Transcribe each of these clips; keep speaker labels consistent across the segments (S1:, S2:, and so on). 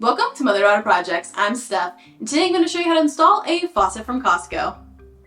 S1: Welcome to Mother-Daughter Projects. I'm Steph, and today I'm going to show you how to install a faucet from Costco.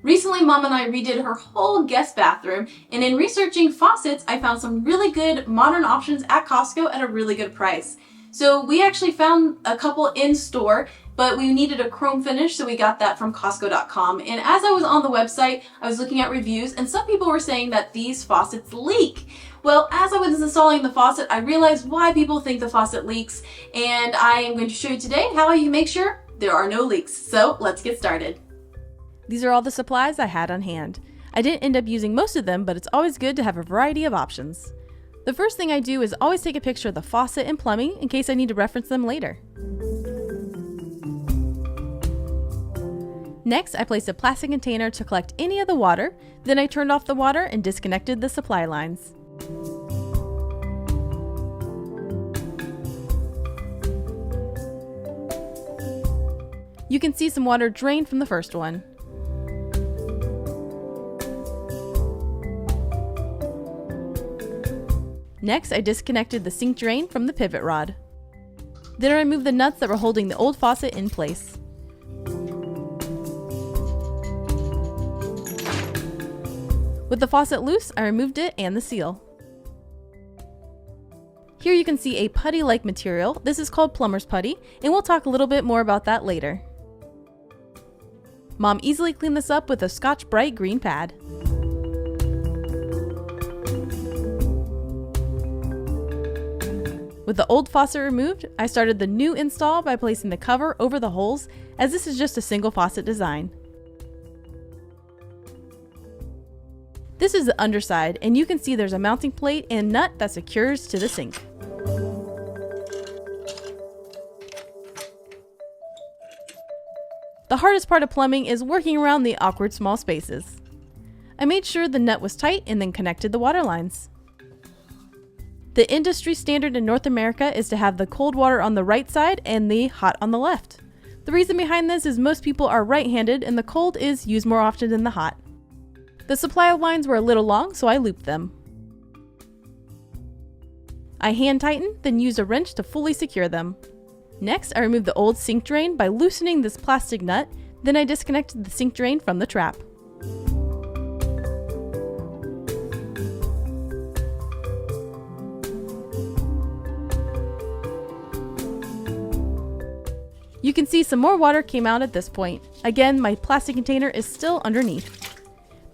S1: Recently, Mom and I redid her whole guest bathroom, and in researching faucets, I found some really good modern options at Costco at a really good price. So we actually found a couple in store, but we needed a chrome finish, so we got that from Costco.com. And as I was on the website, I was looking at reviews, and some people were saying that these faucets leak. Well, as I was installing the faucet, I realized why people think the faucet leaks, and I am going to show you today how you can make sure there are no leaks. So let's get started.
S2: These are all the supplies I had on hand. I didn't end up using most of them, but it's always good to have a variety of options. The first thing I do is always take a picture of the faucet and plumbing in case I need to reference them later. Next, I placed a plastic container to collect any of the water, then I turned off the water and disconnected the supply lines. You can see some water drain from the first one. Next, I disconnected the sink drain from the pivot rod. Then I removed the nuts that were holding the old faucet in place. With the faucet loose, I removed it and the seal. Here you can see a putty-like material. This is called plumber's putty, and we'll talk a little bit more about that later. Mom easily cleaned this up with a Scotch Brite green pad. With the old faucet removed, I started the new install by placing the cover over the holes, as this is just a single faucet design. This is the underside, and you can see there's a mounting plate and nut that secures to the sink. The hardest part of plumbing is working around the awkward small spaces. I made sure the nut was tight and then connected the water lines. The industry standard in North America is to have the cold water on the right side and the hot on the left. The reason behind this is most people are right-handed and the cold is used more often than the hot. The supply lines were a little long, so I looped them. I hand tightened, then used a wrench to fully secure them. Next, I removed the old sink drain by loosening this plastic nut, then I disconnected the sink drain from the trap. You can see some more water came out at this point. Again, my plastic container is still underneath.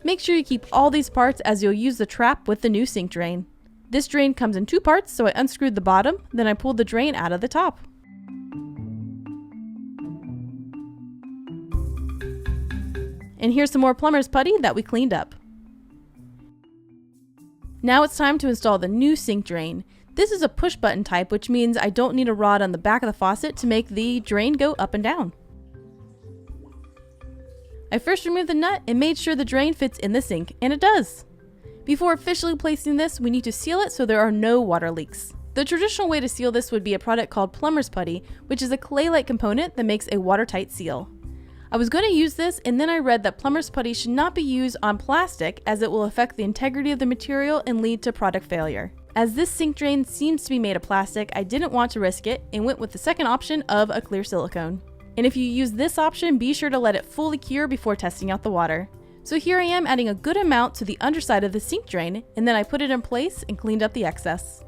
S2: Make sure you keep all these parts as you'll use the trap with the new sink drain. This drain comes in two parts, so I unscrewed the bottom, then I pulled the drain out of the top. And here's some more plumber's putty that we cleaned up. Now it's time to install the new sink drain. This is a push button type, which means I don't need a rod on the back of the faucet to make the drain go up and down. I first removed the nut and made sure the drain fits in the sink, and it does. Before officially placing this, we need to seal it so there are no water leaks. The traditional way to seal this would be a product called plumber's putty, which is a clay-like component that makes a watertight seal. I was going to use this, and then I read that plumber's putty should not be used on plastic as it will affect the integrity of the material and lead to product failure. As this sink drain seems to be made of plastic, I didn't want to risk it and went with the second option of a clear silicone. And if you use this option, be sure to let it fully cure before testing out the water. So here I am adding a good amount to the underside of the sink drain, and then I put it in place and cleaned up the excess.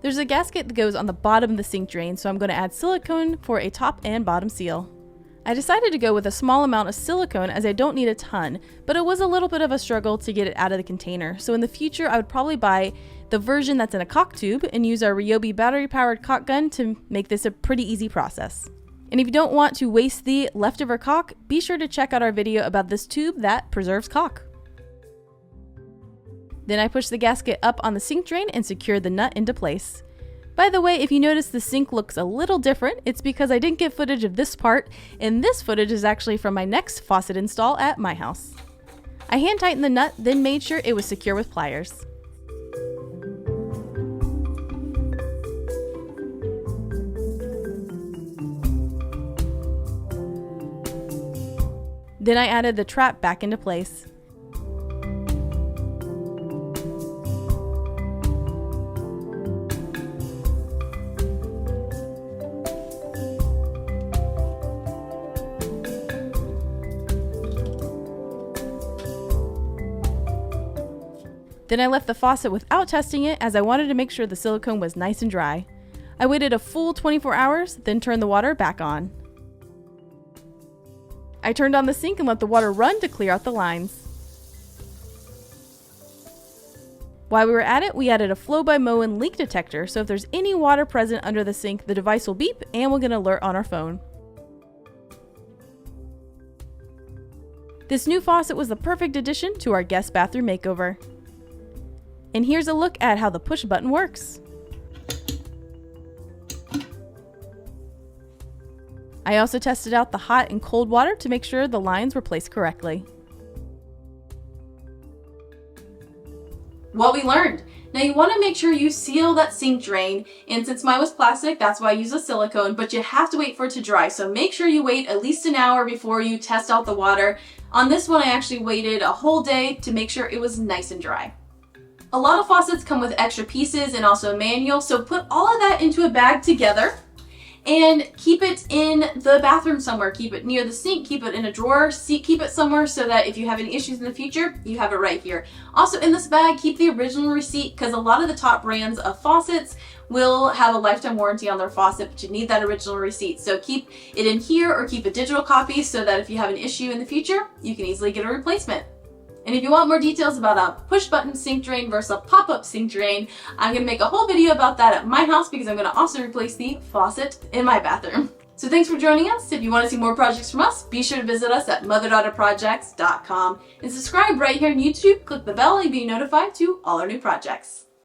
S2: There's a gasket that goes on the bottom of the sink drain, so I'm going to add silicone for a top and bottom seal. I decided to go with a small amount of silicone as I don't need a ton, but it was a little bit of a struggle to get it out of the container, so in the future I would probably buy the version that's in a caulk tube and use our Ryobi battery-powered caulk gun to make this a pretty easy process. And if you don't want to waste the leftover caulk, be sure to check out our video about this tube that preserves caulk. Then I pushed the gasket up on the sink drain and secured the nut into place. By the way, if you notice the sink looks a little different, it's because I didn't get footage of this part, and this footage is actually from my next faucet install at my house. I hand tightened the nut, then made sure it was secure with pliers. Then I added the trap back into place. Then I left the faucet without testing it as I wanted to make sure the silicone was nice and dry. I waited a full 24 hours, then turned the water back on. I turned on the sink and let the water run to clear out the lines. While we were at it, we added a Flow by Moen leak detector, so if there's any water present under the sink, the device will beep and we'll get an alert on our phone. This new faucet was the perfect addition to our guest bathroom makeover. And here's a look at how the push button works. I also tested out the hot and cold water to make sure the lines were placed correctly.
S1: What we learned. Now you want to make sure you seal that sink drain, and since mine was plastic, that's why I use a silicone, but you have to wait for it to dry. So make sure you wait at least an hour before you test out the water. On this one, I actually waited a whole day to make sure it was nice and dry. A lot of faucets come with extra pieces and also a manual, so put all of that into a bag together and keep it in the bathroom somewhere. Keep it near the sink, keep it in a drawer, keep it somewhere so that if you have any issues in the future, you have it right here. Also in this bag, keep the original receipt because a lot of the top brands of faucets will have a lifetime warranty on their faucet, but you need that original receipt. So keep it in here or keep a digital copy so that if you have an issue in the future, you can easily get a replacement. And if you want more details about a push button sink drain versus a pop-up sink drain, I'm going to make a whole video about that at my house because I'm going to also replace the faucet in my bathroom. So thanks for joining us. If you want to see more projects from us, be sure to visit us at motherdaughterprojects.com and subscribe right here on YouTube. Click the bell and be notified to all our new projects.